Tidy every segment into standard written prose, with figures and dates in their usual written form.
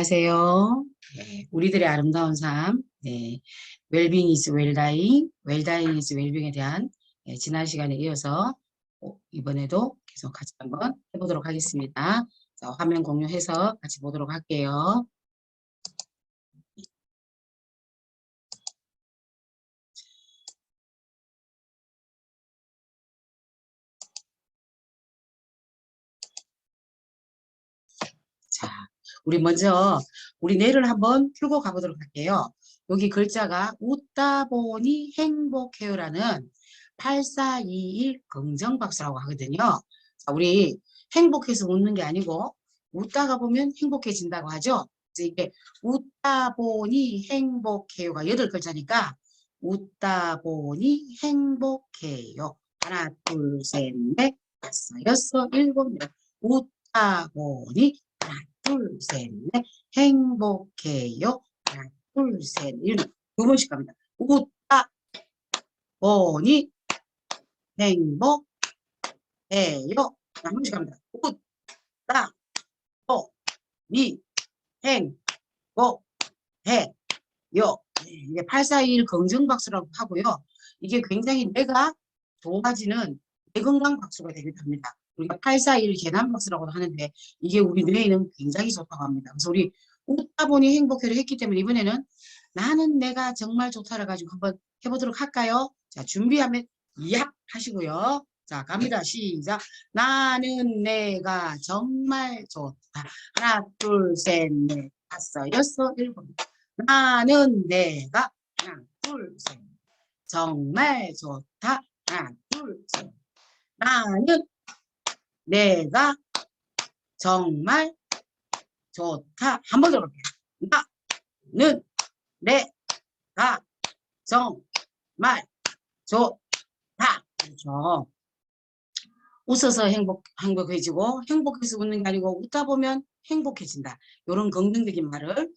안녕하세요. 네, 우리들의 아름다운 삶, 네, 웰빙 이즈 웰다잉, 웰다잉 이즈 웰빙에 대한 지난 시간에 이어서 이번에도 계속 같이 한번 해보도록 하겠습니다. 자, 화면 공유해서 같이 보도록 할게요. 자, 우리 먼저 우리 뇌를 한번 풀고 가보도록 할게요. 여기 글자가 웃다 보니 행복해요라는 8421 긍정박수라고 하거든요. 자, 우리 행복해서 웃는 게 아니고 웃다가 보면 행복해진다고 하죠. 그래서 이게 웃다 보니 행복해요가 8글자니까 웃다 보니 행복해요. 하나, 둘, 셋, 넷, 다섯, 여섯, 일곱, 여덟. 웃다 보니 하나, 둘, 셋, 넷. 행복해요. 하나, 둘, 셋, 넷. 두 번씩 갑니다. 웃다 보니 행복해요. 한 번씩 갑니다. 웃다 보니 행복해요. 이게 841 긍정박수라고 하고요. 이게 굉장히 뇌가 좋아지는 뇌건강 박수가 되기도 합니다. 우리가 841 계단박수라고도 하는데 이게 우리 뇌에는 굉장히 좋다고 합니다. 그래서 우리 웃다 보니 행복해를 했기 때문에 이번에는 나는 내가 정말 좋다를 가지고 한번 해보도록 할까요? 자, 준비하면 얍 하시고요. 자, 갑니다. 시작. 나는 내가 정말 좋다. 하나, 둘, 셋, 넷, 다섯, 여섯, 일곱. 나는 내가 하나, 둘, 셋. 정말 좋다. 하나, 둘, 셋. 나는 내가 정말 좋다. 한 번 더 볼게요. 나는 내가 정말 좋다. 그렇죠. 웃어서 행복해지고 행복해서 웃는 게 아니고 웃다 보면 행복해진다. 이런 긍정적인 말을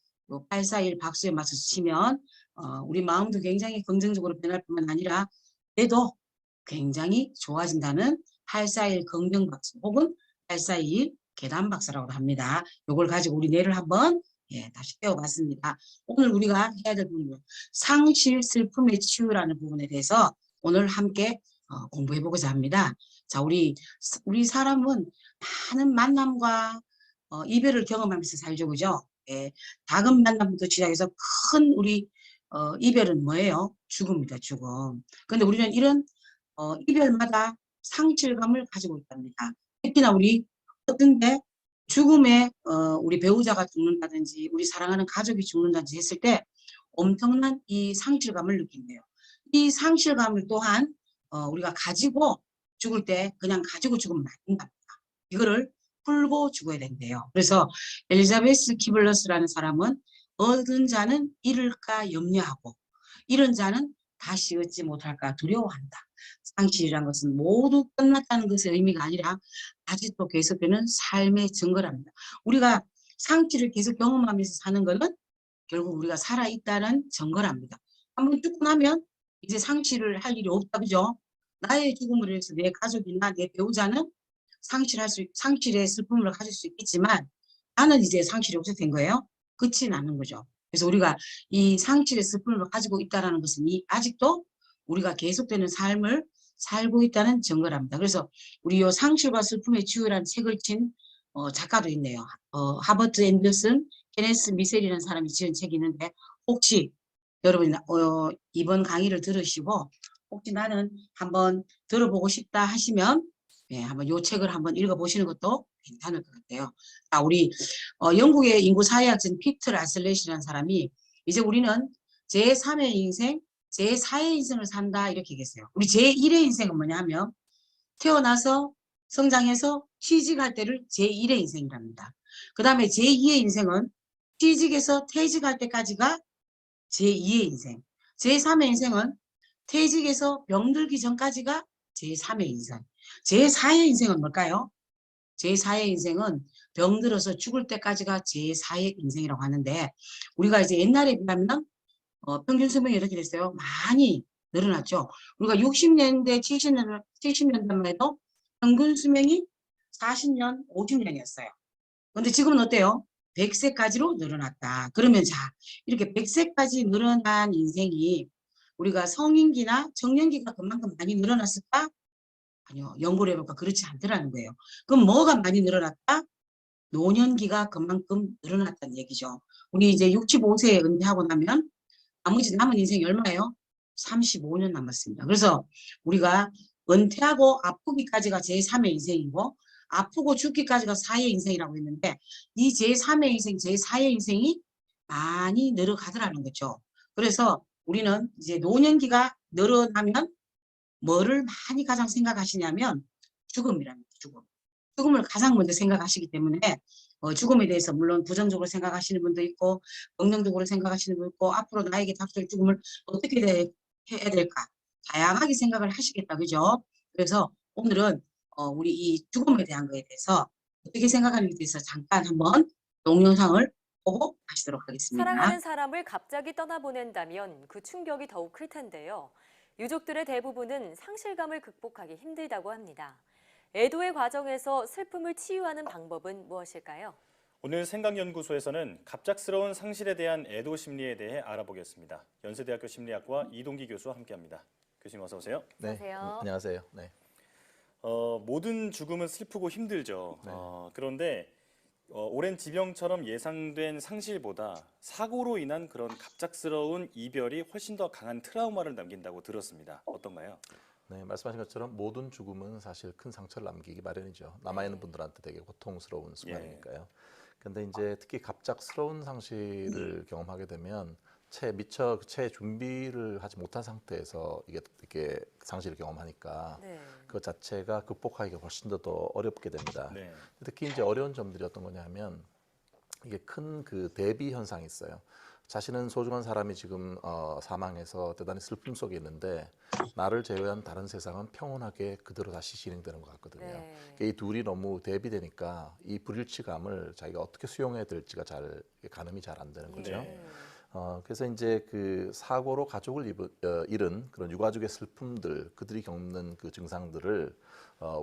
841 박수에 맞춰서 치면 우리 마음도 굉장히 긍정적으로 변할 뿐만 아니라 뇌도 굉장히 좋아진다는 841 긍정박수 혹은 841 계단박수라고 합니다. 이걸 가지고 우리 뇌를 한번 다시 배워봤습니다. 오늘 우리가 해야 될 부분은 상실 슬픔의 치유라는 부분에 대해서 오늘 함께 공부해보고자 합니다. 자, 우리 사람은 많은 만남과 이별을 경험하면서 살죠, 그죠? 예, 작은 만남부터 시작해서 큰 우리 이별은 뭐예요? 죽음이다, 죽음. 근데 우리는 이런 이별마다 상실감을 가지고 있답니다. 특히나 우리 어떤데 죽음에 우리 배우자가 죽는다든지 우리 사랑하는 가족이 죽는다든지 했을 때 엄청난 이 상실감을 느낀대요. 이 상실감을 또한 우리가 가지고 죽을 때 그냥 가지고 죽으면 안 된답니다. 이거를 풀고 죽어야 된대요. 그래서 엘리자베스 키블러스라는 사람은 얻은 자는 잃을까 염려하고 잃은 자는 다시 얻지 못할까 두려워한다. 상실이란 것은 모두 끝났다는 것의 의미가 아니라 아직도 계속되는 삶의 증거랍니다. 우리가 상실을 계속 경험하면서 사는 것은 결국 우리가 살아있다는 증거랍니다. 한번 죽고 나면 이제 상실을 할 일이 없다, 그죠? 나의 죽음으로 해서 내 가족이나 내 배우자는 상실의 슬픔을 가질 수 있겠지만 나는 이제 상실이 없어진 거예요. 그렇진 않은 거죠. 그래서 우리가 이 상실의 슬픔을 가지고 있다는 것은 아직도 우리가 계속되는 삶을 살고 있다는 증거랍니다. 그래서 우리 요 상실과 슬픔의 치유라는 책을 친 작가도 있네요. 하버트 앤더슨, 케네스 미셀이라는 사람이 지은 책이 있는데 혹시 여러분 이번 강의를 들으시고 혹시 나는 한번 들어보고 싶다 하시면 한번 요 책을 한번 읽어보시는 것도 괜찮을 것 같아요. 자, 우리 영국의 인구 사회학자인 피터 라슬렛이라는 사람이 이제 우리는 제3의 인생, 제4의 인생을 산다 이렇게 얘기했어요. 우리 제1의 인생은 뭐냐 하면 태어나서 성장해서 취직할 때를 제1의 인생이랍니다. 그 다음에 제2의 인생은 취직해서 퇴직할 때까지가 제2의 인생. 제3의 인생은 퇴직해서 병들기 전까지가 제3의 인생. 제4의 인생은 뭘까요? 제4의 인생은 병들어서 죽을 때까지가 제4의 인생이라고 하는데 우리가 이제 옛날에 비하면 평균 수명이 이렇게 됐어요. 많이 늘어났죠. 우리가 60년대, 70년대만 해도 평균 수명이 40년, 50년이었어요. 근데 지금은 어때요? 100세까지로 늘어났다. 그러면 자, 이렇게 100세까지 늘어난 인생이 우리가 성인기나 청년기가 그만큼 많이 늘어났을까? 아니요. 연구를 해보니까 그렇지 않더라는 거예요. 그럼 뭐가 많이 늘어났다? 노년기가 그만큼 늘어났다는 얘기죠. 우리 이제 65세에 은퇴하고 나면 나머지 남은 인생이 얼마예요? 35년 남았습니다. 그래서 우리가 은퇴하고 아프기까지가 제3의 인생이고 아프고 죽기까지가 4의 인생이라고 했는데 이 제3의 인생, 제4의 인생이 많이 늘어가더라는 거죠. 그래서 우리는 이제 노년기가 늘어나면 뭐를 많이 가장 생각하시냐면 죽음이랍니다. 죽음. 죽음을 가장 먼저 생각하시기 때문에 죽음에 대해서 물론 부정적으로 생각하시는 분도 있고 긍정적으로 생각하시는 분도 있고 앞으로 나에게 닥칠 죽음을 어떻게 해야 될까 다양하게 생각을 하시겠다. 그죠? 그래서 오늘은 우리 이 죽음에 대한 거에 대해서 어떻게 생각하는지에 대해서 잠깐 한번 동영상을 보고 가시도록 하겠습니다. 사랑하는 사람을 갑자기 떠나보낸다면 그 충격이 더욱 클 텐데요. 유족들의 대부분은 상실감을 극복하기 힘들다고 합니다. 애도의 과정에서 슬픔을 치유하는 방법은 무엇일까요? 오늘 생각연구소에서는 갑작스러운 상실에 대한 애도 심리에 대해 알아보겠습니다. 연세대학교 심리학과 이동기 교수와 함께합니다. 교수님 어서 오세요. 네, 안녕하세요. 안녕하세요. 네. 모든 죽음은 슬프고 힘들죠. 네. 그런데 오랜 지병처럼 예상된 상실보다 사고로 인한 그런 갑작스러운 이별이 훨씬 더 강한 트라우마를 남긴다고 들었습니다. 어떤가요? 네, 말씀하신 것처럼 모든 죽음은 사실 큰 상처를 남기기 마련이죠. 남아있는 분들한테 되게 고통스러운 순간이니까요. 근데 이제 특히 갑작스러운 상실을 경험하게 되면 미처 준비를 하지 못한 상태에서 이게 상실을 경험하니까 네. 그 자체가 극복하기가 훨씬 더 어렵게 됩니다. 네. 특히 이제 어려운 점들이 어떤 거냐면 이게 큰 그 대비 현상이 있어요. 자신은 소중한 사람이 지금 사망해서 대단히 슬픔 속에 있는데 나를 제외한 다른 세상은 평온하게 그대로 다시 진행되는 것 같거든요. 네. 이 둘이 너무 대비되니까 이 불일치감을 자기가 어떻게 수용해야 될지가 가늠이 잘 안 되는 거죠. 네. 그래서 이제 그 사고로 가족을 잃은 그런 유가족의 슬픔들, 그들이 겪는 그 증상들을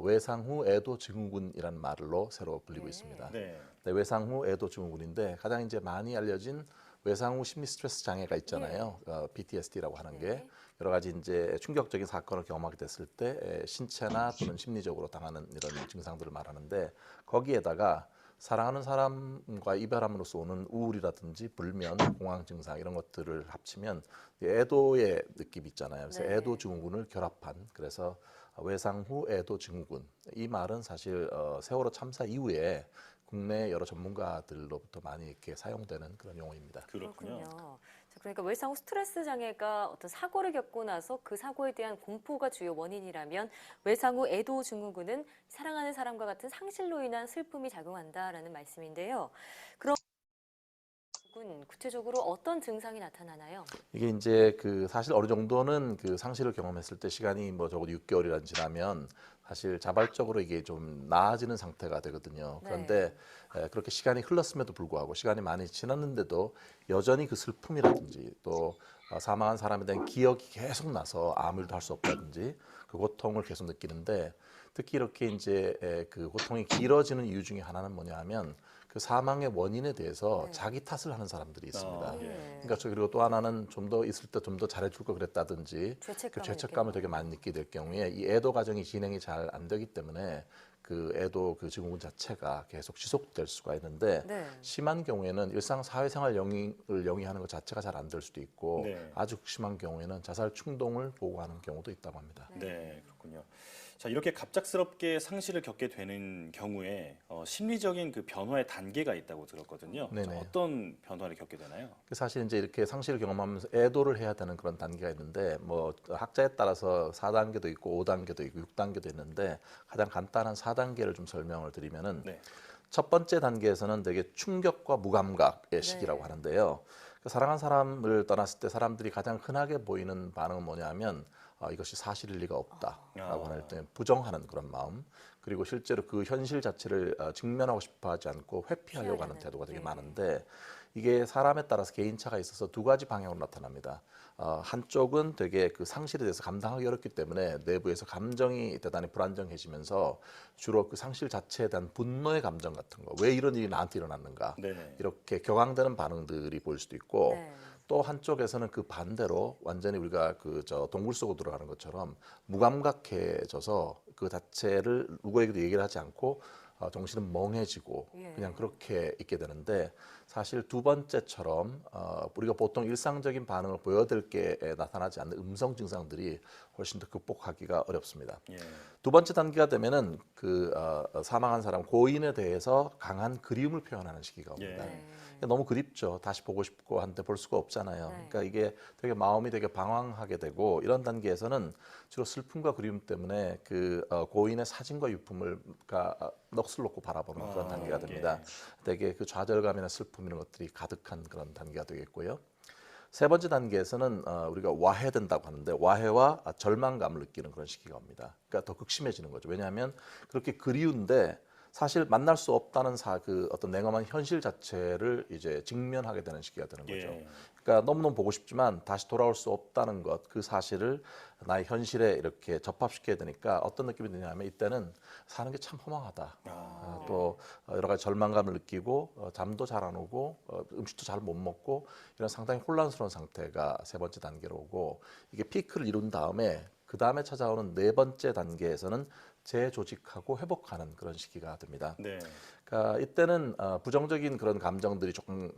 외상 후 애도 증후군이라는 말로 새로 불리고 있습니다. 네. 네, 외상 후 애도 증후군인데 가장 이제 많이 알려진 외상 후 심리 스트레스 장애가 있잖아요. PTSD라고 하는 게 네. 여러 가지 이제 충격적인 사건을 경험하게 됐을 때 신체나 또는 심리적으로 당하는 이런 증상들을 말하는데 거기에다가 사랑하는 사람과 이별함으로써 오는 우울이라든지 불면, 공황 증상 이런 것들을 합치면 애도의 느낌이 있잖아요. 그래서 네. 애도 증후군을 결합한 그래서 외상 후 애도 증후군 이 말은 사실 세월호 참사 이후에 국내 여러 전문가들로부터 많이 이렇게 사용되는 그런 용어입니다. 그렇군요. 자, 그러니까 외상 후 스트레스 장애가 어떤 사고를 겪고 나서 그 사고에 대한 공포가 주요 원인이라면 외상 후 애도 증후군은 사랑하는 사람과 같은 상실로 인한 슬픔이 작용한다라는 말씀인데요. 그럼 구체적으로 어떤 증상이 나타나나요? 이게 이제 그 사실 어느 정도는 그 상실을 경험했을 때 시간이 뭐 적어도 6개월이란 지나면 사실 자발적으로 이게 좀 나아지는 상태가 되거든요. 그런데 그렇게 시간이 흘렀음에도 불구하고 시간이 많이 지났는데도 여전히 그 슬픔이라든지 또 사망한 사람에 대한 기억이 계속 나서 아무 일도 할 수 없다든지 그 고통을 계속 느끼는데 특히 이렇게 이제 그 고통이 길어지는 이유 중에 하나는 뭐냐 하면 그 사망의 원인에 대해서 자기 탓을 하는 사람들이 있습니다. 예. 그러니까 그리고 또 하나는 좀 더 있을 때 좀 더 잘해줄 걸 그랬다든지 그 죄책감을 되게 많이 느끼게 될 경우에 이 애도 과정이 진행이 잘 안 되기 때문에 그 애도 그 증후군 자체가 계속 지속될 수가 있는데 심한 경우에는 일상 사회생활 영위를 영위하는 것 자체가 잘 안 될 수도 있고 아주 심한 경우에는 자살 충동을 보고하는 경우도 있다고 합니다. 네, 그렇군요. 자, 이렇게 갑작스럽게 상실을 겪게 되는 경우에 심리적인 그 변화의 단계가 있다고 들었거든요. 자, 네네. 어떤 변화를 겪게 되나요? 사실 이제 이렇게 상실을 경험하면서 애도를 해야 되는 그런 단계가 있는데 뭐 학자에 따라서 4단계도 있고 5단계도 있고 6단계도 있는데 가장 간단한 4단계를 좀 설명을 드리면은 첫 번째 단계에서는 되게 충격과 무감각의 시기라고 하는데요. 사랑한 사람을 떠났을 때 사람들이 가장 흔하게 보이는 반응은 뭐냐면 이것이 사실일 리가 없다라고 아. 할 때 부정하는 그런 마음, 그리고 실제로 그 현실 자체를 직면하고 싶어하지 않고 회피하려고 하는 피하려는, 태도가 되게 네. 많은데, 이게 사람에 따라서 개인차가 있어서 두 가지 방향으로 나타납니다. 한쪽은 되게 그 상실에 대해서 감당하기 어렵기 때문에 내부에서 감정이 대단히 불안정해지면서 주로 그 상실 자체에 대한 분노의 감정 같은 거, 왜 이런 일이 나한테 일어났는가, 네네. 이렇게 격앙되는 반응들이 보일 수도 있고, 네. 또 한쪽에서는 그 반대로 완전히 우리가 그 저 동굴 속으로 들어가는 것처럼 무감각해져서 그 자체를 누구에게도 얘기를 하지 않고 정신은 멍해지고 예. 그냥 그렇게 있게 되는데, 사실 두 번째처럼 우리가 보통 일상적인 반응을 보여드릴 게 나타나지 않는 음성 증상들이 훨씬 더 극복하기가 어렵습니다. 예. 두 번째 단계가 되면은 그 사망한 사람 고인에 대해서 강한 그리움을 표현하는 시기가 옵니다. 예. 네. 너무 그립죠. 다시 보고 싶고 한데 볼 수가 없잖아요. 네. 그러니까 이게 되게 마음이 되게 방황하게 되고, 이런 단계에서는 주로 슬픔과 그리움 때문에 그 고인의 사진과 유품을 넋을 놓고 바라보는 그런 단계가 됩니다. 되게 그 좌절감이나 슬픔 이런 것들이 가득한 그런 단계가 되겠고요. 세 번째 단계에서는 우리가 와해된다고 하는데, 와해와 절망감을 느끼는 그런 시기가 옵니다. 그러니까 더 극심해지는 거죠. 왜냐하면 그렇게 그리운데 사실 만날 수 없다는 그 어떤 냉엄한 현실 자체를 이제 직면하게 되는 시기가 되는 거죠. 예. 그러니까 너무너무 보고 싶지만 다시 돌아올 수 없다는 것, 그 사실을 나의 현실에 이렇게 접합시켜야 되니까 어떤 느낌이 드냐면, 이때는 사는 게 참 허망하다. 또 여러 가지 절망감을 느끼고 잠도 잘 안 오고 음식도 잘 못 먹고, 이런 상당히 혼란스러운 상태가 세 번째 단계로 오고, 이게 피크를 이룬 다음에 그 다음에 찾아오는 네 번째 단계에서는 재조직하고 회복하는 그런 시기가 됩니다. 네. 그러니까 이때는 부정적인 그런 감정들이 조금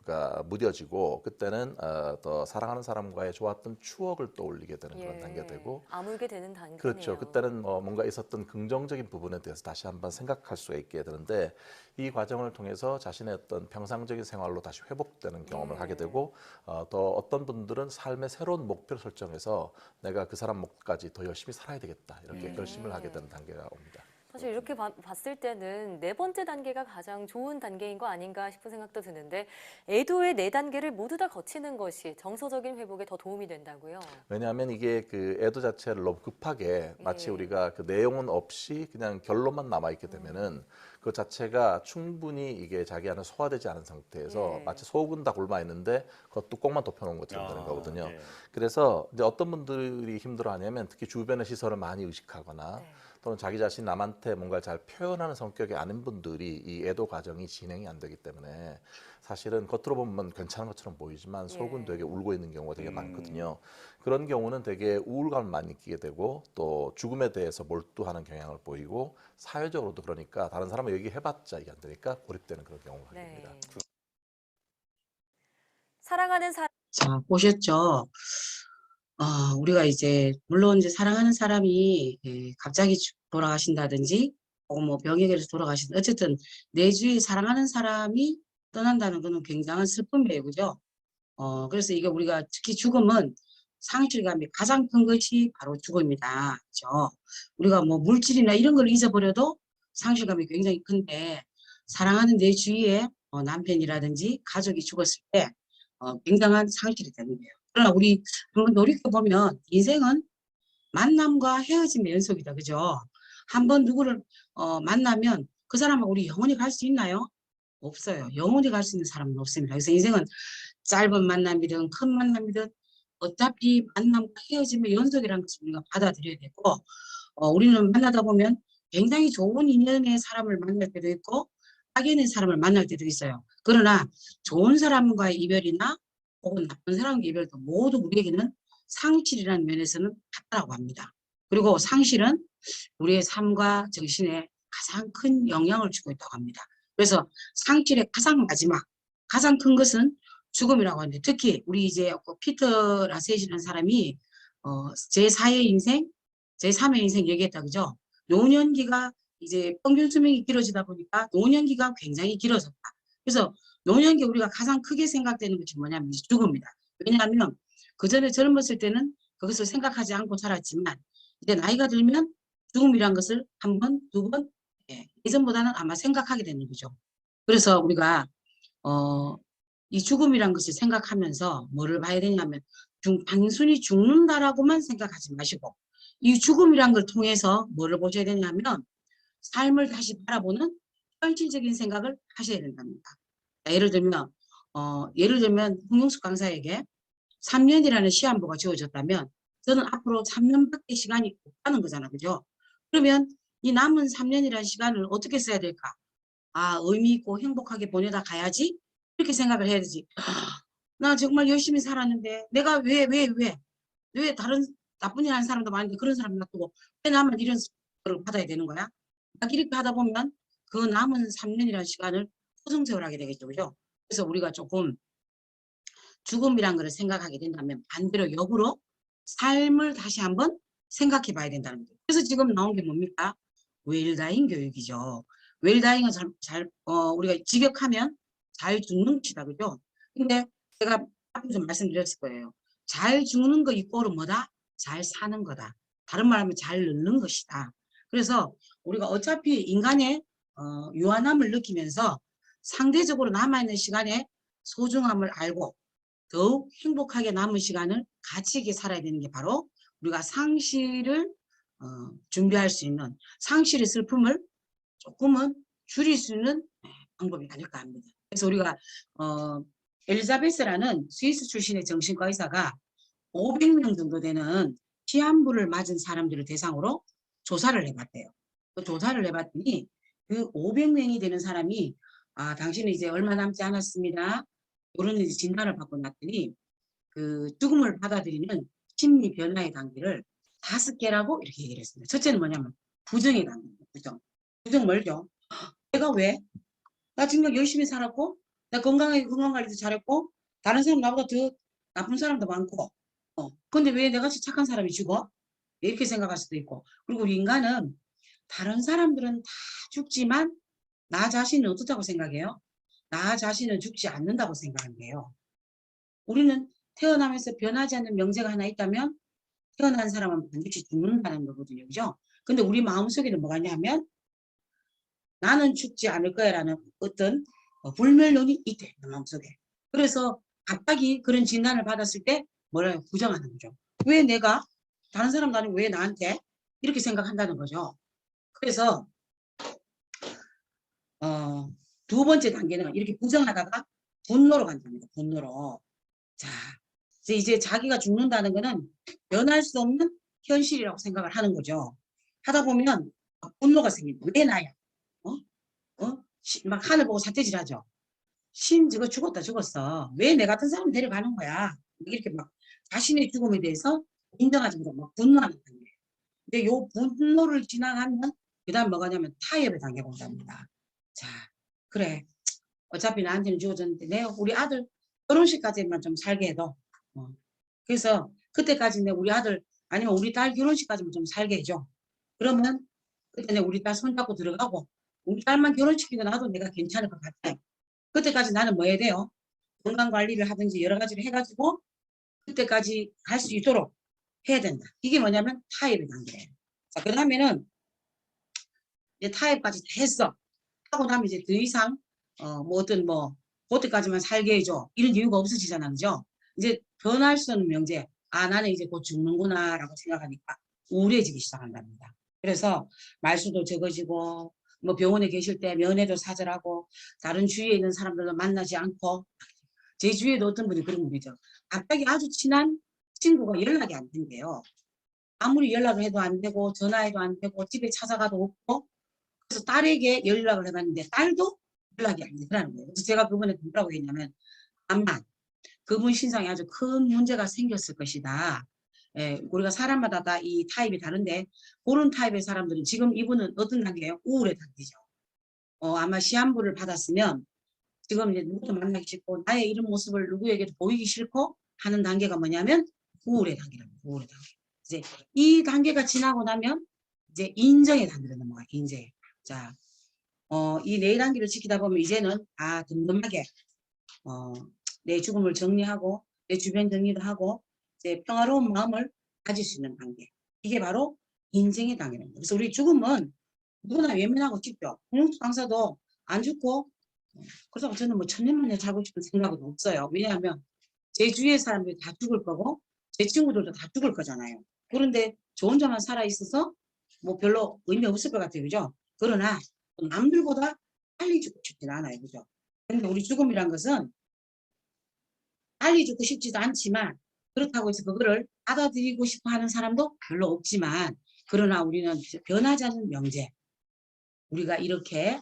무뎌지고, 그때는 더 사랑하는 사람과의 좋았던 추억을 떠올리게 되는 그런 예. 단계가 되고, 아물게 되는 단계네요. 그렇죠. 그때는 뭔가 있었던 긍정적인 부분에 대해서 다시 한번 생각할 수가 있게 되는데, 이 과정을 통해서 자신의 어떤 평상적인 생활로 다시 회복되는 경험을 네. 하게 되고, 또 어떤 분들은 삶의 새로운 목표를 설정해서 내가 그 사람 목까지 더 열심히 살아야 되겠다, 이렇게 결심을 하게 되는 단계가 옵니다. 사실 이렇게 봤을 때는 네 번째 단계가 가장 좋은 단계인 거 아닌가 싶은 생각도 드는데, 애도의 네 단계를 모두 다 거치는 것이 정서적인 회복에 더 도움이 된다고요? 왜냐하면 이게 그 애도 자체를 너무 급하게 마치 예. 우리가 그 내용은 없이 그냥 결론만 남아 있게 되면은 그 자체가 충분히 이게 자기 안에 소화되지 않은 상태에서 예. 마치 속은 다 굶어 있는데 그 뚜껑만 덮여놓은 것처럼 되는 거거든요. 예. 그래서 이제 어떤 분들이 힘들어하냐면, 특히 주변의 시선을 많이 의식하거나 네. 또는 자기 자신 남한테 뭔가를 잘 표현하는 성격이 아닌 분들이 이 애도 과정이 진행이 안 되기 때문에, 사실은 겉으로 보면 괜찮은 것처럼 보이지만 속은 예. 되게 울고 있는 경우가 되게 많거든요. 그런 경우는 되게 우울감을 많이 느끼게 되고, 또 죽음에 대해서 몰두하는 경향을 보이고, 사회적으로도 그러니까 다른 사람을 얘기해봤자 이게 안 되니까 고립되는 그런 경우가 생깁니다. 네. 사랑하는 사람. 자, 보셨죠? 우리가 이제, 물론 이제 사랑하는 사람이 갑자기 돌아가신다든지, 혹은 뭐 병에 걸려서 돌아가신다. 어쨌든 내 주위에 사랑하는 사람이 떠난다는 것은 굉장한 슬픔이에요. 그죠? 그래서 이게 우리가 특히 죽음은 상실감이 가장 큰 것이 바로 죽음이다. 그죠? 우리가 뭐 물질이나 이런 걸 잊어버려도 상실감이 굉장히 큰데, 사랑하는 내 주위에 남편이라든지 가족이 죽었을 때 굉장한 상실이 되는 거예요. 그러나 우리 한번 돌이켜보면 인생은 만남과 헤어짐의 연속이다. 그죠? 한번 누구를 만나면 그 사람하고 우리 영원히 갈 수 있나요? 없어요. 영원히 갈 수 있는 사람은 없습니다. 그래서 인생은 짧은 만남이든 큰 만남이든 어차피 만남과 헤어짐의 연속이라는 것을 우리가 받아들여야 되고, 우리는 만나다 보면 굉장히 좋은 인연의 사람을 만날 때도 있고 악연의 사람을 만날 때도 있어요. 그러나 좋은 사람과의 이별이나 혹은 나쁜 사람과의 이별도 모두 우리에게는 상실이라는 면에서는 같다고 합니다. 그리고 상실은 우리의 삶과 정신에 가장 큰 영향을 주고 있다고 합니다. 그래서 상실의 가장 마지막, 가장 큰 것은 죽음이라고 하는데, 특히 우리 이제 피터 라셋이라는 사람이 제4의 인생, 제3의 인생 얘기했다. 그죠? 노년기가 이제 평균 수명이 길어지다 보니까 노년기가 굉장히 길어졌다. 그래서 노년기 우리가 가장 크게 생각되는 것이 뭐냐면 죽음이다. 왜냐하면 그 전에 젊었을 때는 그것을 생각하지 않고 살았지만, 이제 나이가 들면 죽음이란 것을 한 번, 두 번, 예전보다는 아마 생각하게 되는 거죠. 그래서 우리가 이 죽음이란 것을 생각하면서 뭐를 봐야 되냐면, 단순히 죽는다라고만 생각하지 마시고 이 죽음이란 걸 통해서 뭐를 보셔야 되냐면 삶을 다시 바라보는 현실적인 생각을 하셔야 된답니다. 예를 들면 홍용숙 강사에게 3년이라는 시한부가 주어졌다면 저는 앞으로 3년밖에 시간이 없다는 거잖아. 그죠? 그러면 이 남은 3년이라는 시간을 어떻게 써야 될까? 아, 의미 있고 행복하게 보내다 가야지. 이렇게 생각을 해야 되지. 나 정말 열심히 살았는데 내가 왜 다른 나쁜 일 하는 사람도 많은데 그런 사람 놔두고 왜 나만 이런 걸 받아야 되는 거야? 막 이렇게 하다 보면 그 남은 3년이라는 시간을 허송세월하게 되겠죠. 그죠? 그래서 우리가 조금 죽음이란 것을 생각하게 된다면 반대로 역으로 삶을 다시 한번 생각해 봐야 된다는 거예요. 그래서 지금 나온 게 뭡니까? 웰다잉 교육이죠. 웰다잉은 우리가 직역하면 잘 죽는 것이다. 그죠? 근데 제가 앞에 좀 말씀드렸을 거예요. 잘 죽는 거 이꼬르 뭐다? 잘 사는 거다. 다른 말하면 잘 늙는 것이다. 그래서 우리가 어차피 인간의 유한함을 느끼면서 상대적으로 남아있는 시간의 소중함을 알고 더욱 행복하게 남은 시간을 가치 있게 살아야 되는 게 바로 우리가 상실을 준비할 수 있는 상실의 슬픔을 조금은 줄일 수 있는 방법이 아닐까 합니다. 그래서 우리가 엘리자베스라는 스위스 출신의 정신과 의사가 500명 정도 되는 시한부를 맞은 사람들을 대상으로 조사를 해봤대요. 그 조사를 해봤더니 그 500명이 되는 사람이 당신은 이제 얼마 남지 않았습니다. 이런 진단을 받고 났더니 그 죽음을 받아들이는 심리 변화의 단계를 5개라고 이렇게 얘기를 했습니다. 첫째는 뭐냐면 부정의 단계입니다. 부정 멀죠. 내가 왜? 나 지금 열심히 살았고 나 건강관리도 잘했고 다른 사람 나보다 더 나쁜 사람도 많고 근데 왜 내같이 착한 사람이 죽어? 이렇게 생각할 수도 있고 그리고 우리 인간은 다른 사람들은 다 죽지만 나 자신은 어떻다고 생각해요? 나 자신은 죽지 않는다고 생각한대요. 우리는 태어나면서 변하지 않는 명제가 하나 있다면 태어난 사람은 반드시 죽는다는 거거든요. 그죠? 근데 우리 마음속에는 뭐가 있냐면 나는 죽지 않을 거야 라는 어떤 불멸론이 있대. 마음속에. 그래서 갑자기 그런 진단을 받았을 때 뭐라요? 부정하는 거죠. 왜 내가 다른 사람도 아니고 왜 나한테 이렇게 생각한다는 거죠. 그래서 두 번째 단계는 이렇게 부정하다가 분노로 간답니다. 분노로. 자, 이제 자기가 죽는다는 거는 변할 수 없는 현실이라고 생각을 하는 거죠. 하다 보면 분노가 생깁니다. 왜 나야? 막 하늘 보고 삿대질하죠. 저거 죽었어. 왜 내 같은 사람 데려가는 거야? 이렇게 막 자신의 죽음에 대해서 인정하지 못하고 막 분노하는 거예요. 근데 요 분노를 지나가면 그 다음 뭐가냐면 타협의 단계가 온답니다. 자, 그래. 어차피 나한테는 주어졌는데 우리 아들 결혼식까지만 좀 살게 해도 그래서 그때까지 우리 아들 아니면 우리 딸 결혼식까지만 좀 살게 해줘. 그러면 그때 우리 딸 손잡고 들어가고 우리 딸만 결혼시키고 나도 내가 괜찮을 것 같아. 그때까지 나는 뭐 해야 돼요? 건강관리를 하든지 여러 가지를 해가지고 그때까지 갈 수 있도록 해야 된다. 이게 뭐냐면 타협의 단계예요. 자, 그 다음에는 이제 타협까지 다 했어. 하고 나면 이제 더 이상 그때까지만 살게 해줘. 이런 이유가 없어지잖아. 그죠? 이제 변할 수 없는 명제. 나는 이제 곧 죽는구나 라고 생각하니까 우울해지기 시작한답니다. 그래서 말수도 적어지고 병원에 계실 때 면회도 사절하고 다른 주위에 있는 사람들도 만나지 않고 제 주위에도 어떤 분이 그런 분이죠. 갑자기 아주 친한 친구가 연락이 안 된대요. 아무리 연락을 해도 안 되고 전화해도 안 되고 집에 찾아가도 없고 그래서 딸에게 연락을 해봤는데 딸도 연락이 안 되더라는 거예요. 그래서 제가 그분한테 뭐라고 했냐면 아마 그분 신상에 아주 큰 문제가 생겼을 것이다. 우리가 사람마다 다 이 타입이 다른데 그런 타입의 사람들은 지금 이분은 어떤 단계예요? 우울의 단계죠. 아마 시한부를 받았으면 지금 이제 누구도 만나기 싫고 나의 이런 모습을 누구에게도 보이기 싫고 하는 단계가 뭐냐면 우울의 단계랍니다. 우울의 단계. 이제 이 단계가 지나고 나면 이제 인정의 단계로 넘어가요. 인정. 자, 이 네 단계를 지키다 보면 이제는 든든하게 내 죽음을 정리하고 내 주변 정리도 하고 이제 평화로운 마음을 가질 수 있는 단계. 이게 바로 인정의 단계입니다. 그래서 우리 죽음은 누구나 외면하고 싶죠. 홍영숙 강사도 안 죽고 그렇다고 저는 뭐 천년만년 살고 싶은 생각은 없어요. 왜냐하면 제 주위의 사람들이 다 죽을 거고 제 친구들도 다 죽을 거잖아요. 그런데 저 혼자만 살아있어서 뭐 별로 의미 없을 것 같아요. 그죠? 그러나 남들보다 빨리 죽고 싶진 않아요. 그죠? 근데 우리 죽음이란 것은 빨리 죽고 싶지도 않지만 그렇다고 해서 그거를 받아들이고 싶어 하는 사람도 별로 없지만 그러나 우리는 변하지 않는 명제. 우리가 이렇게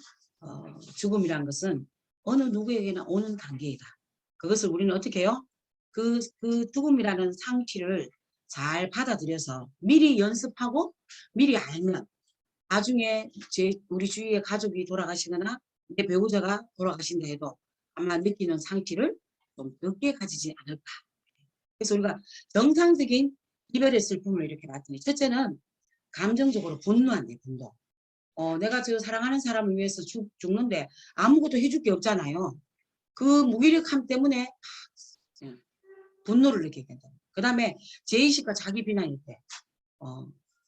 죽음이란 것은 어느 누구에게나 오는 단계이다. 그것을 우리는 어떻게 해요? 그 죽음이라는 상실을 잘 받아들여서 미리 연습하고 미리 알면 나중에 우리 주위에 가족이 돌아가시거나 내 배우자가 돌아가신다 해도 아마 느끼는 상실을 좀 적게 가지지 않을까. 그래서 우리가 정상적인 이별의 슬픔을 이렇게 봤더니 첫째는 감정적으로 분노한대, 분노. 내가 저 사랑하는 사람을 위해서 죽는데 아무것도 해줄 게 없잖아요. 그 무기력함 때문에 분노를 느끼게 된다. 그 다음에 제의식과 자기 비난일 때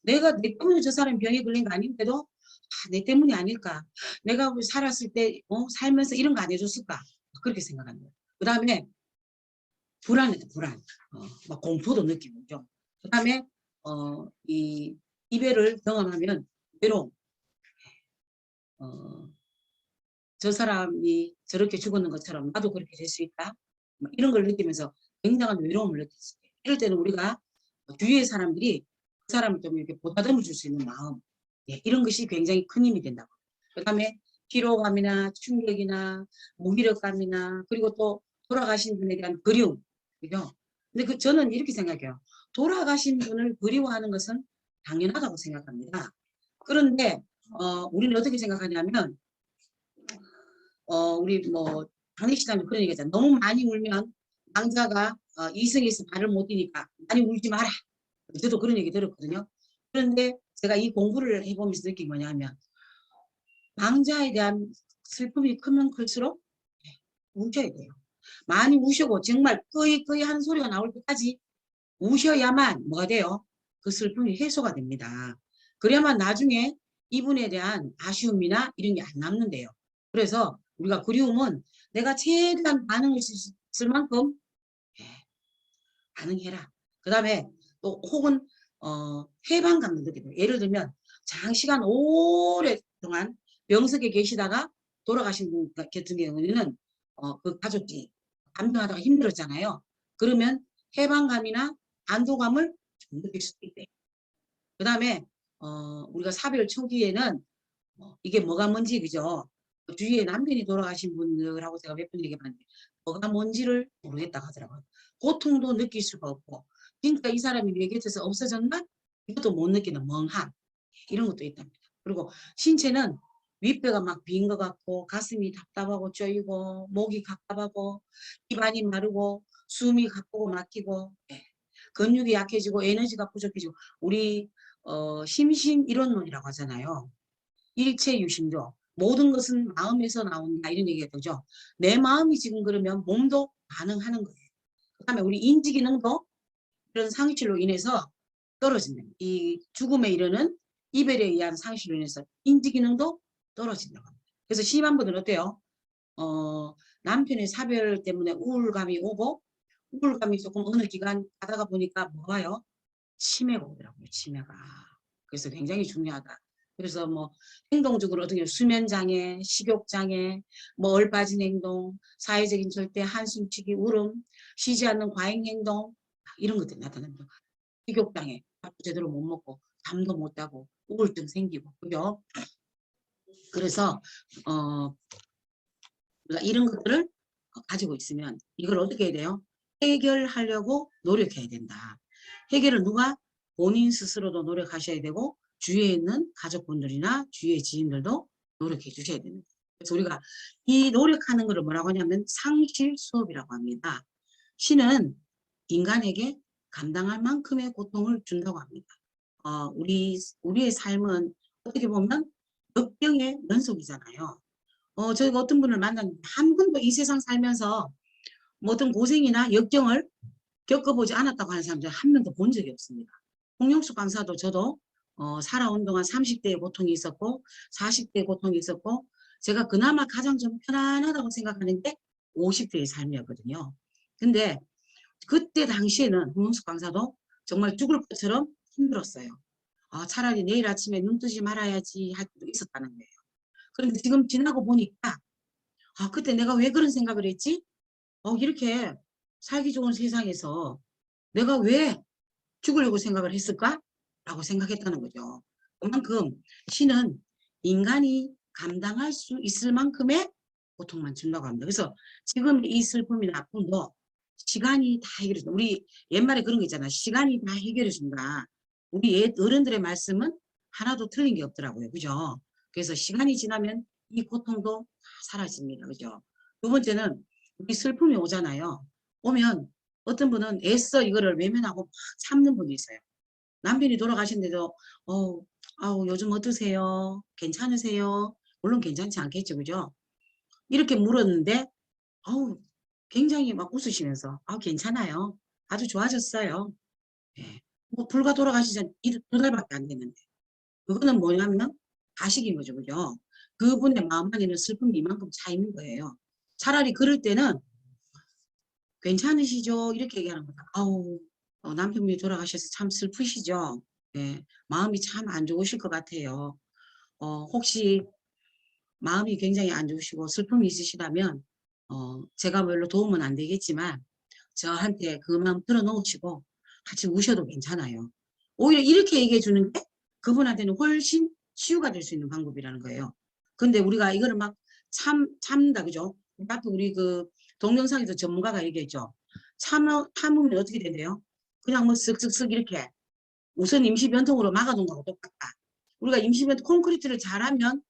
내가 내 때문에 저 사람이 병에 걸린 거 아닌데도 내 때문이 아닐까. 내가 살았을 때 살면서 이런 거 안 해줬을까. 그렇게 생각합니다. 그 다음에 불안이다, 불안. 막 공포도 느끼고. 그 다음에 이 이별을 경험하면 외로움. 저 사람이 저렇게 죽었는 것처럼 나도 그렇게 될 수 있다. 이런 걸 느끼면서 굉장한 외로움을 느꼈을 때 이럴 때는 우리가 주위의 사람들이 그 사람을 좀 이렇게 보다듬어 줄 수 있는 마음, 이런 것이 굉장히 큰 힘이 된다고. 그 다음에 피로감이나 충격이나 무기력감이나 그리고 또 돌아가신 분에 대한 그리움. 그죠? 근데 저는 이렇게 생각해요. 돌아가신 분을 그리워하는 것은 당연하다고 생각합니다. 그런데 우리는 어떻게 생각하냐면 우리 뭐 당리시장이 그런 얘기잖아. 너무 많이 울면 낭자가 이승에서 발을 못 뛰니까 많이 울지 마라. 저도 그런 얘기 들었거든요. 그런데 제가 이 공부를 해보면서 느낀 뭐냐면 낭자에 대한 슬픔이 크면 클수록 우셔야 돼요. 많이 우시고 정말 끄이끄이 하는 소리가 나올 때까지 우셔야만 뭐가 돼요? 그 슬픔이 해소가 됩니다. 그래야만 나중에 이분에 대한 아쉬움이나 이런 게 안 남는데요. 그래서 우리가 그리움은 내가 최대한 반응을 쓸 만큼 반응해라. 그 다음에 또 혹은 해방감을 느끼게 돼요. 예를 들면 장시간 오랫동안 병석에 계시다가 돌아가신 분 같은 경우에는 그 가족이 간병하다가 힘들었잖아요. 그러면 해방감이나 안도감을 좀 느낄 수도 있대요. 그 다음에 우리가 사별 초기에는 이게 뭐가 뭔지 그죠? 주위에 남편이 돌아가신 분들하고 제가 몇 번 얘기해봤는데 뭐가 뭔지를 모르겠다고 하더라고요. 고통도 느낄 수가 없고 진짜 이 사람이 내 곁에서 없어졌나? 이것도 못 느끼는 멍함 이런 것도 있답니다. 그리고 신체는 윗배가 막 빈 것 같고 가슴이 답답하고 쪼이고 목이 갑갑하고 입안이 마르고 숨이 가쁘고 막히고 근육이 약해지고 에너지가 부족해지고 우리 심신일원론이라고 하잖아요. 일체 유심조 모든 것은 마음에서 나온다 이런 얘기가 되죠. 내 마음이 지금 그러면 몸도 반응하는 거예요. 그 다음에 우리 인지기능도 이런 상실로 인해서 떨어진다. 이 죽음에 이르는 이별에 의한 상실로 인해서 인지기능도 떨어진다고 합니다. 그래서 심한 분들은 어때요? 남편의 사별 때문에 우울감이 오고 우울감이 조금 어느 기간 가다가 보니까 뭐가요? 치매가 오더라고요. 치매가. 그래서 굉장히 중요하다. 그래서 뭐 행동적으로 어떻게 수면장애, 식욕장애, 뭐 얼빠진 행동, 사회적인 절대, 한숨치기, 울음, 쉬지 않는 과잉행동 이런 것들이 나타납니다. 식욕장애, 밥도 제대로 못 먹고 잠도 못 자고 우울증 생기고 그죠? 그래서 우리가 이런 것들을 가지고 있으면 이걸 어떻게 해야 돼요? 해결하려고 노력해야 된다. 해결을 누가? 본인 스스로도 노력하셔야 되고 주위에 있는 가족분들이나 주위의 지인들도 노력해 주셔야 됩니다. 그래서 우리가 이 노력하는 것을 뭐라고 하냐면 상실 수업이라고 합니다. 신은 인간에게 감당할 만큼의 고통을 준다고 합니다. 우리의 삶은 어떻게 보면 역병의 연속이잖아요. 저희가 어떤 분을 만났는데 한 번도 이 세상 살면서 뭐 어떤 고생이나 역경을 겪어보지 않았다고 하는 사람들 한 명도 본 적이 없습니다. 홍영숙 강사도 저도 살아온 동안 30대의 고통이 있었고 40대의 고통이 있었고 제가 그나마 가장 좀 편안하다고 생각하는 게 50대의 삶이었거든요. 근데 그때 당시에는 홍영숙 강사도 정말 죽을 것처럼 힘들었어요. 차라리 내일 아침에 눈 뜨지 말아야지 할 때도 있었다는 거예요. 그런데 지금 지나고 보니까 그때 내가 왜 그런 생각을 했지? 이렇게 살기 좋은 세상에서 내가 왜 죽으려고 생각을 했을까? 라고 생각했다는 거죠. 그만큼 신은 인간이 감당할 수 있을 만큼의 고통만 준다고 합니다. 그래서 지금 이 슬픔이나 아픔도 시간이 다 해결해준다. 우리 옛말에 그런 거 있잖아. 시간이 다 해결해준다. 우리 옛 어른들의 말씀은 하나도 틀린 게 없더라고요. 그죠? 그래서 시간이 지나면 이 고통도 다 사라집니다. 그죠? 두 번째는 우리 슬픔이 오잖아요. 오면 어떤 분은 애써 이거를 외면하고 막 참는 분이 있어요. 남편이 돌아가신데도 요즘 어떠세요? 괜찮으세요? 물론 괜찮지 않겠죠. 그죠? 이렇게 물었는데 굉장히 막 웃으시면서 괜찮아요. 아주 좋아졌어요. 예. 뭐 불과 돌아가시기 전 2달밖에 안 됐는데 그거는 뭐냐면 가식인 거죠. 그죠? 그분의 마음 안에는 슬픔이 이만큼 차 있는 거예요. 차라리 그럴 때는 괜찮으시죠? 이렇게 얘기하는 거다. 남편분이 돌아가셔서 참 슬프시죠? 예, 마음이 참 안 좋으실 것 같아요. 혹시 마음이 굉장히 안 좋으시고 슬픔이 있으시다면 제가 별로 도움은 안 되겠지만 저한테 그 마음 털어놓으시고 같이 우셔도 괜찮아요. 오히려 이렇게 얘기해 주는 게 그분한테는 훨씬 치유가 될 수 있는 방법이라는 거예요. 근데 우리가 이거를 막 참는다, 그죠? 앞에 우리 그 동영상에서 전문가가 얘기했죠. 참으면 어떻게 된대요? 그냥 뭐 쓱쓱쓱 이렇게 우선 임시변통으로 막아놓은 거하고 똑같다. 우리가 임시변통 콘크리트를 잘하면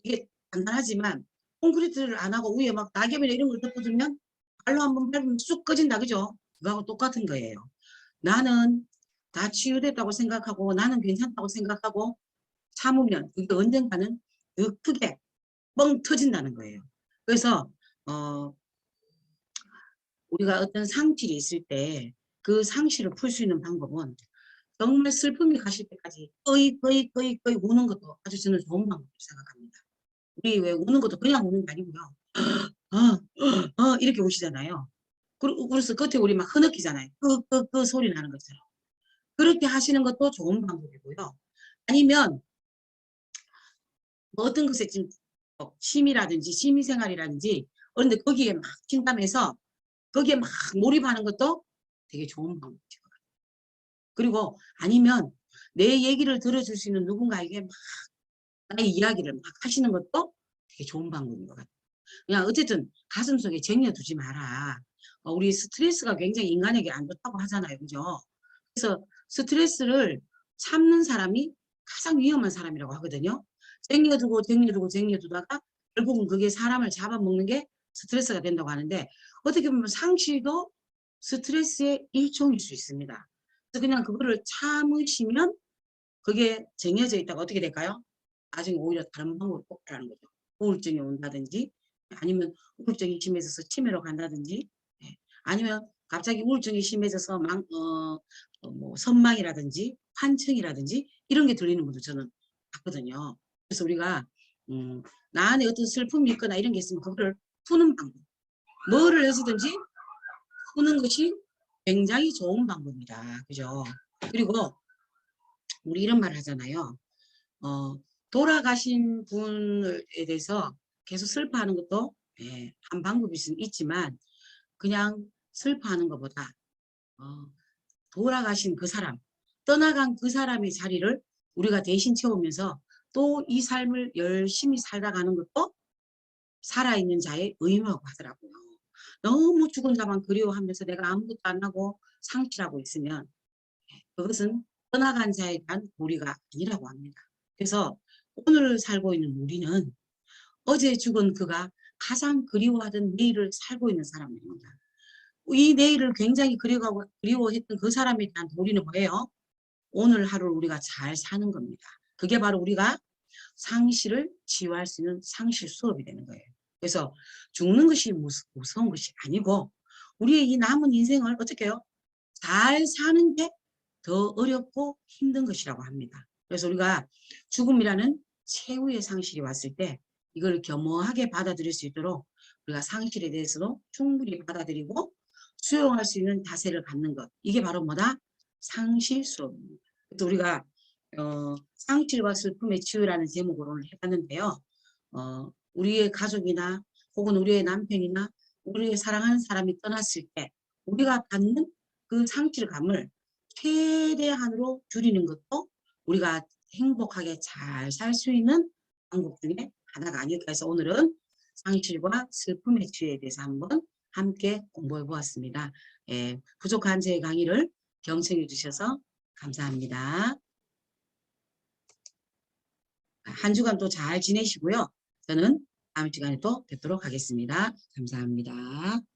이게 간단하지만 콘크리트를 안 하고 위에 막 낙엽이나 이런 걸 덮어두면 발로 한번 밟으면 쑥 꺼진다, 그죠? 그거하고 똑같은 거예요. 나는 다 치유됐다고 생각하고 나는 괜찮다고 생각하고 참으면 그게 언젠가는 더 크게 뻥 터진다는 거예요. 그래서 우리가 어떤 상실이 있을 때 그 상실을 풀 수 있는 방법은 정말 슬픔이 가실 때까지 거의 우는 것도 아주 저는 좋은 방법이라고 생각합니다. 우리 왜 우는 것도 그냥 우는 게 아니고요. 이렇게 우시잖아요. 그래서 겉에 우리 막 흐느끼잖아요. 소리 나는 것처럼. 그렇게 하시는 것도 좋은 방법이고요. 아니면 뭐 어떤 것에 지금 취미라든지 취미생활이라든지 그런데 거기에 막 침담해서 거기에 막 몰입하는 것도 되게 좋은 방법이죠. 그리고 아니면 내 얘기를 들어줄 수 있는 누군가에게 막 나의 이야기를 막 하시는 것도 되게 좋은 방법인 것 같아요. 그냥 어쨌든 가슴속에 쟁여두지 마라. 우리 스트레스가 굉장히 인간에게 안 좋다고 하잖아요. 그죠? 그래서 스트레스를 참는 사람이 가장 위험한 사람이라고 하거든요. 쟁여두다가 결국은 그게 사람을 잡아먹는 게 스트레스가 된다고 하는데 어떻게 보면 상실도 스트레스의 일종일 수 있습니다. 그래서 그냥 그거를 참으시면 그게 쟁여져 있다가 어떻게 될까요? 나중에 오히려 다른 방법을 뽑으라는 거죠. 우울증이 온다든지 아니면 우울증이 심해져서 치매로 간다든지 아니면 갑자기 우울증이 심해져서 뭐 선망이라든지 환청이라든지 이런 게 들리는 분도 저는 봤거든요. 그래서 우리가 나 안에 어떤 슬픔이 있거나 이런 게 있으면 그거를 푸는 방법 뭐를 해서든지 푸는 것이 굉장히 좋은 방법이다. 그죠? 그리고 우리 이런 말 하잖아요. 돌아가신 분에 대해서 계속 슬퍼하는 것도 한 방법일 수는 있지만 그냥 슬퍼하는 것보다 돌아가신 그 사람, 떠나간 그 사람의 자리를 우리가 대신 채우면서 또 이 삶을 열심히 살아가는 것도 살아있는 자의 의무라고 하더라고요. 너무 죽은 자만 그리워하면서 내가 아무것도 안 하고 상실하고 있으면 그것은 떠나간 자에 대한 도리가 아니라고 합니다. 그래서 오늘 살고 있는 우리는 어제 죽은 그가 가장 그리워하던 내일을 살고 있는 사람입니다. 이 내일을 굉장히 그리워했던 그 사람에 대한 도리는 뭐예요? 오늘 하루를 우리가 잘 사는 겁니다. 그게 바로 우리가 상실을 치유할 수 있는 상실 수업이 되는 거예요. 그래서 죽는 것이 무서운 것이 아니고 우리의 이 남은 인생을 어떻게 해요? 잘 사는 게 더 어렵고 힘든 것이라고 합니다. 그래서 우리가 죽음이라는 최후의 상실이 왔을 때 이걸 겸허하게 받아들일 수 있도록 우리가 상실에 대해서도 충분히 받아들이고 수용할 수 있는 자세를 갖는 것. 이게 바로 뭐다? 상실 수업입니다. 또 우리가 상실과 슬픔의 치유라는 제목으로 오늘 해봤는데요. 우리의 가족이나 혹은 우리의 남편이나 우리의 사랑하는 사람이 떠났을 때 우리가 받는 그 상실감을 최대한으로 줄이는 것도 우리가 행복하게 잘 살 수 있는 방법 중에 하나가 아닐까 해서 오늘은 상실과 슬픔의 치유에 대해서 한번 함께 공부해 보았습니다. 예, 부족한 제 강의를 경청해 주셔서 감사합니다. 한 주간 또 잘 지내시고요. 저는 다음 시간에 또 뵙도록 하겠습니다. 감사합니다.